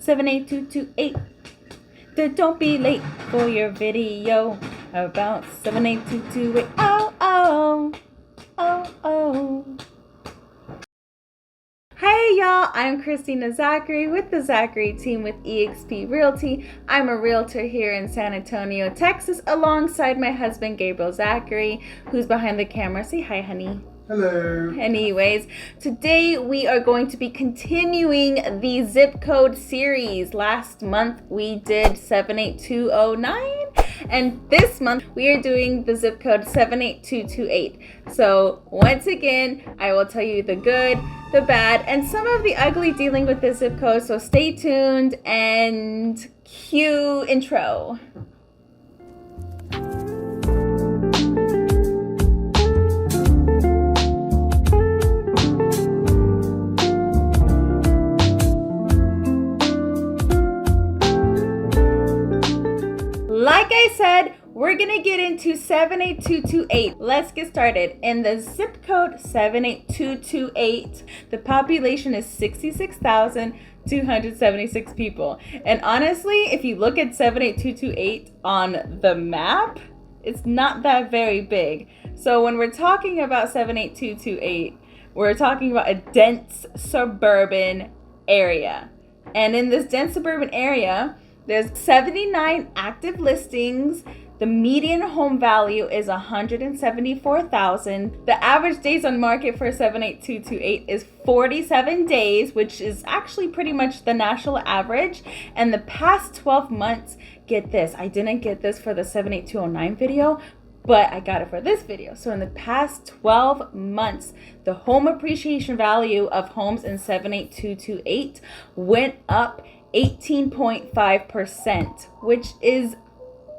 78228. Don't be late for your video about 78228. Oh, oh, oh, oh. Hey y'all, I'm Kristina Zachary with the Zachary team with eXp Realty. I'm a realtor here in San Antonio, Texas, alongside my husband Gabriel Zachary, who's behind the camera. Say hi, honey. Hello. Anyways, today we are going to be continuing the zip code series. Last month we did 78209, and this month we are doing the zip code 78228. So once again, I will tell you the good, the bad, and some of the ugly dealing with this zip code. So stay tuned and cue intro. Like I said, we're gonna get into 78228. Let's get started. In the zip code 78228, the population is 66,276 people. And honestly, if you look at 78228 on the map, it's not that very big. So when we're talking about 78228, we're talking about a dense suburban area. And in this dense suburban area, there's 79 active listings. The median home value is $174,000. The average days on market for 78228 is 47 days, which is actually pretty much the national average. And the past 12 months, get this, I didn't get this for the 78209 video, but I got it for this video. So in the past 12 months, the home appreciation value of homes in 78228 went up 18.5%, which is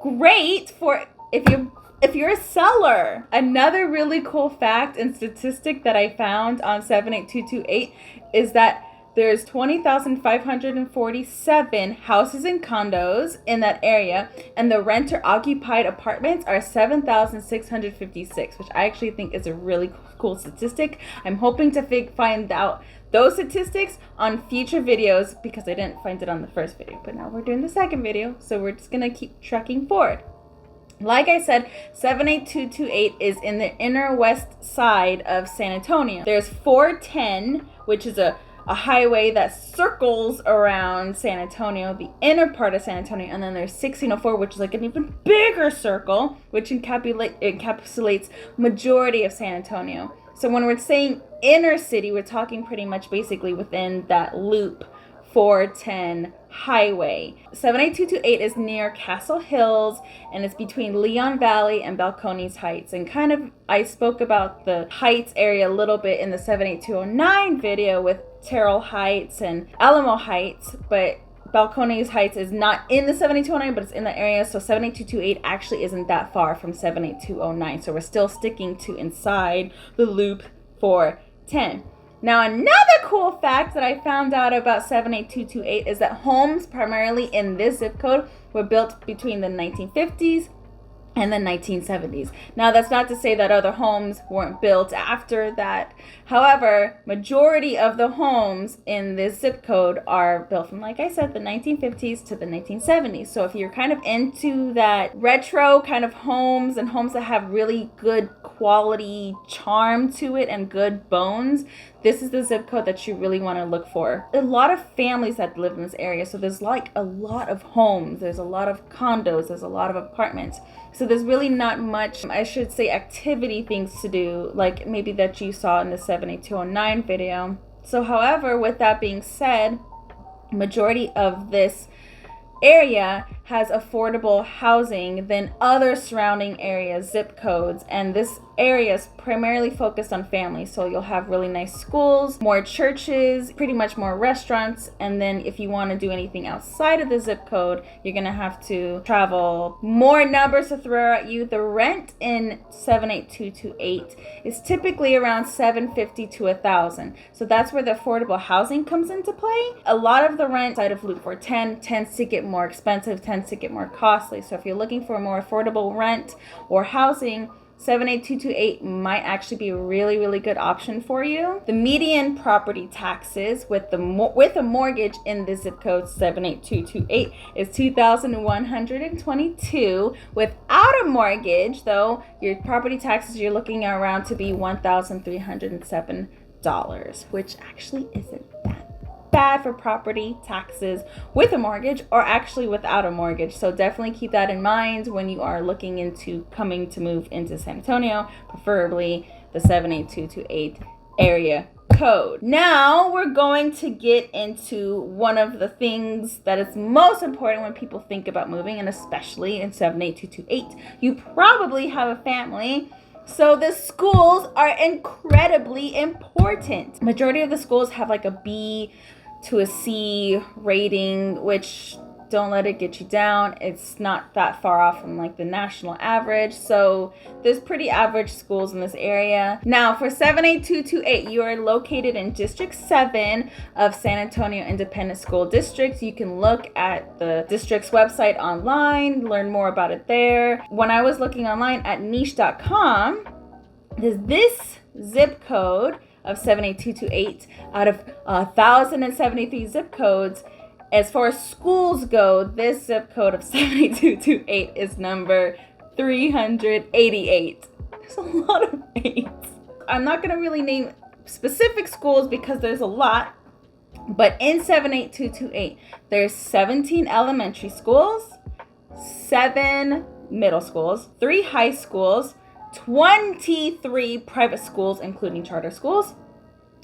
great for if you're a seller. Another really cool fact and statistic that I found on 78228 is that there's 20,547 houses and condos in that area, and the renter occupied apartments are 7,656, which I actually think is a really cool statistic. I'm hoping to find out those statistics on future videos because I didn't find it on the first video, but now we're doing the second video, so we're just gonna keep trekking forward. Like I said, 78228 is in the inner west side of San Antonio. There's 410, which is a highway that circles around San Antonio, the inner part of San Antonio, and then there's 1604, which is like an even bigger circle, which encapsulates majority of San Antonio. So when we're saying inner city, we're talking pretty much basically within that loop 410 highway. 78228 is near Castle Hills, and it's between Leon Valley and Balcones Heights. And kind of, I spoke about the Heights area a little bit in the 78209 video with Terrell Heights and Alamo Heights, but Balcones Heights is not in the 78209, but it's in the area. So 78228 actually isn't that far from 78209. So we're still sticking to inside the loop 410. Now, another cool fact that I found out about 78228 is that homes primarily in this zip code were built between the 1950s and the 1970s. Now, that's not to say that other homes weren't built after that. However, majority of the homes in this zip code are built from, like I said, the 1950s to the 1970s. So if you're kind of into that retro kind of homes and homes that have really good quality charm to it and good bones, this is the zip code that you really want to look for. A lot of families that live in this area, so there's like a lot of homes, there's a lot of condos, there's a lot of apartments. So there's really not much, I should say, activity things to do, like maybe that you saw in the 78209 video. So however, with that being said, majority of this area has affordable housing than other surrounding areas, zip codes, and this area is primarily focused on families. So you'll have really nice schools, more churches, pretty much more restaurants, and then if you want to do anything outside of the zip code, you're gonna have to travel. More numbers to throw at you. The rent in 78228 is typically around $750 to $1,000. So that's where the affordable housing comes into play. A lot of the rent side of Loop 410 tends to get more expensive, tends to get more costly. So if you're looking for a more affordable rent or housing, 78228 might actually be a really, really good option for you. The median property taxes with a mortgage in the zip code 78228 is $2,122. Without a mortgage, though, your property taxes you're looking around to be $1,307, which actually isn't bad for property taxes with a mortgage or actually without a mortgage. So definitely keep that in mind when you are looking into coming to move into San Antonio, preferably the 78228 area code. Now we're going to get into one of the things that is most important when people think about moving, and especially in 78228. You probably have a family. So the schools are incredibly important. Majority of the schools have like a B to a C rating, which don't let it get you down. It's not that far off from like the national average. So there's pretty average schools in this area. Now for 78228, you are located in District 7 of San Antonio Independent School District. You can look at the district's website online, learn more about it there. When I was looking online at niche.com, this zip code of 78228 out of 1,073 zip codes, as far as schools go, this zip code of 78228 is number 388. There's a lot of 8s. I'm not going to really name specific schools because there's a lot, but in 78228, there's 17 elementary schools, 7 middle schools, 3 high schools, 23 private schools, including charter schools.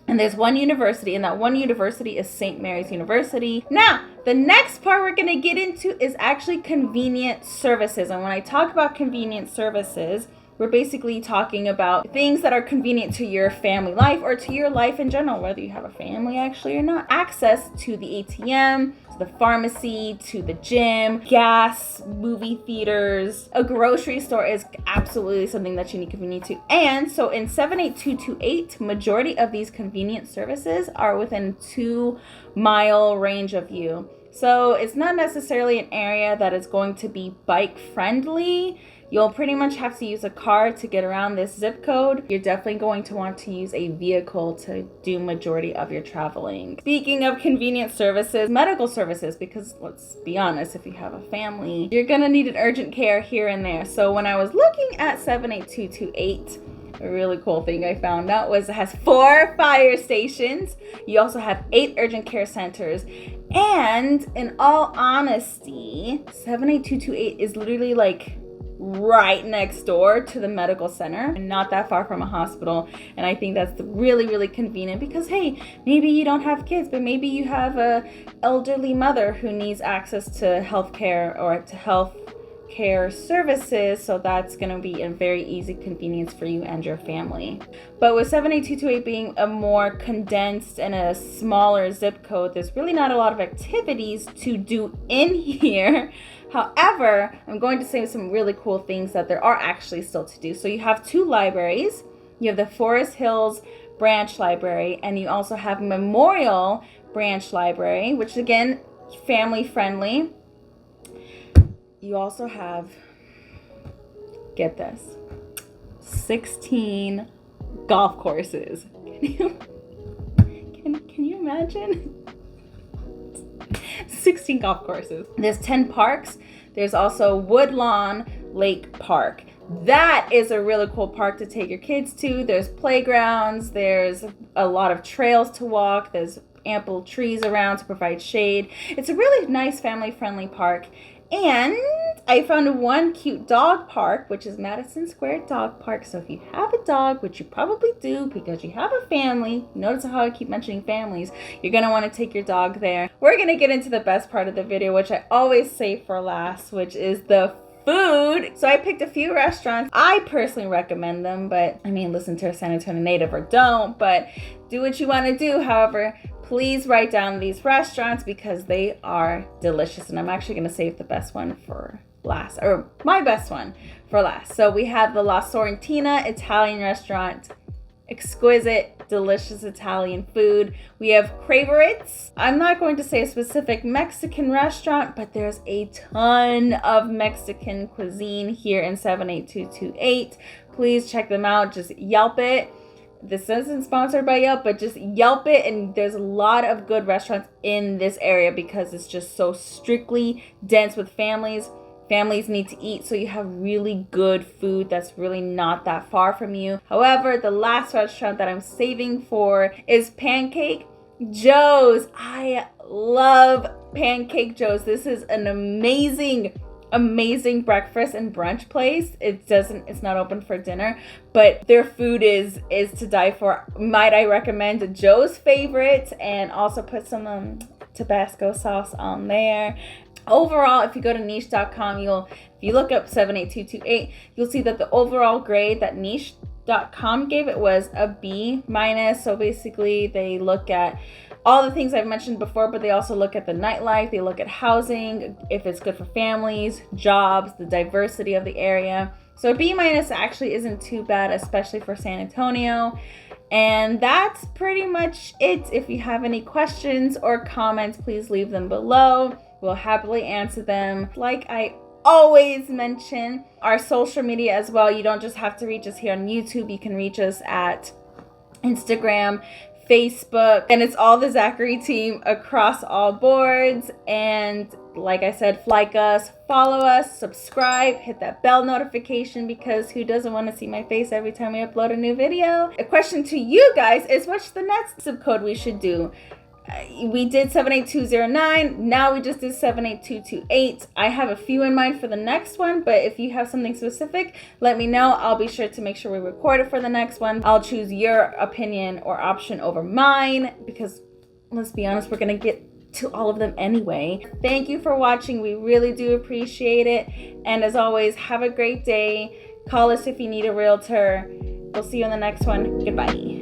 And there's 1 university, and that 1 university is St. Mary's University. Now, the next part we're going to get into is actually convenient services. And when I talk about convenient services, we're basically talking about things that are convenient to your family life or to your life in general, whether you have a family actually or not. Access to the ATM, to the pharmacy, to the gym, gas, movie theaters. A grocery store is absolutely something that you need convenient to. And so in 78228, majority of these convenient services are within 2-mile range of you. So it's not necessarily an area that is going to be bike friendly. You'll pretty much have to use a car to get around this zip code. You're definitely going to want to use a vehicle to do majority of your traveling. Speaking of convenient services, medical services, because let's be honest, if you have a family, you're gonna need an urgent care here and there. So when I was looking at 78228, a really cool thing I found out was it has 4 fire stations. You also have 8 urgent care centers. And in all honesty, 78228 is literally like right next door to the medical center and not that far from a hospital. And I think that's really, really convenient because, hey, maybe you don't have kids, but maybe you have a elderly mother who needs access to healthcare or to health care services. So that's going to be a very easy convenience for you and your family. But with 78228 being a more condensed and a smaller zip code, there's really not a lot of activities to do in here. However, I'm going to say some really cool things that there are actually still to do. So you have 2 libraries. You have the Forest Hills Branch Library, and you also have Memorial Branch Library, which again, family friendly. You also have, get this, 16 golf courses. Can you imagine? 16 golf courses. There's 10 parks. There's also Woodlawn Lake Park. That is a really cool park to take your kids to. There's playgrounds. There's a lot of trails to walk. There's ample trees around to provide shade. It's a really nice family-friendly park. And I found 1 cute dog park, which is Madison Square Dog Park. So if you have a dog, which you probably do because you have a family, notice how I keep mentioning families, you're going to want to take your dog there. We're going to get into the best part of the video, which I always save for last, which is the food. So I picked a few restaurants. I personally recommend them, but I mean, listen to a San Antonio native or don't, but do what you want to do. However, please write down these restaurants because they are delicious. And I'm actually going to save the best one for last, or my best one for last. So we have the La Sorrentina Italian restaurant. Exquisite, delicious Italian food. We have Craveritz. I'm not going to say a specific Mexican restaurant, but there's a ton of Mexican cuisine here in 78228. please check them out. Just Yelp it. This isn't sponsored by Yelp, but just Yelp it, and there's a lot of good restaurants in this area because it's just so strictly dense with families. Families need to eat, so you have really good food that's really not that far from you. However, the last restaurant that I'm saving for is Pancake Joe's. I love Pancake Joe's. This is an amazing breakfast and brunch place. It's not open for dinner, but their food is to die for. Might I recommend Joe's favorite, and also put some Tabasco sauce on there. Overall, if you go to niche.com, if you look up 78228, you'll see that the overall grade that niche.com gave it was a B-. So basically they look at all the things I've mentioned before, but they also look at the nightlife, they look at housing, if it's good for families, jobs, the diversity of the area. So a B- actually isn't too bad, especially for San Antonio. And that's pretty much it. If you have any questions or comments, please leave them below. We'll happily answer them. Like I always mention, our social media as well. You don't just have to reach us here on YouTube. You can reach us at Instagram, Facebook, and it's all the Zachary team across all boards. And like I said, like us, follow us, subscribe, hit that bell notification, because who doesn't want to see my face every time we upload a new video? A question to you guys is, what's the next zip code we should do? We did 78209. Now we just did 78228. I have a few in mind for the next one, but if you have something specific, let me know. I'll be sure to make sure we record it for the next one. I'll choose your opinion or option over mine, because let's be honest, we're gonna get to all of them anyway. Thank you for watching. We really do appreciate it. And as always, have a great day. Call us if you need a realtor. We'll see you in the next one. Goodbye.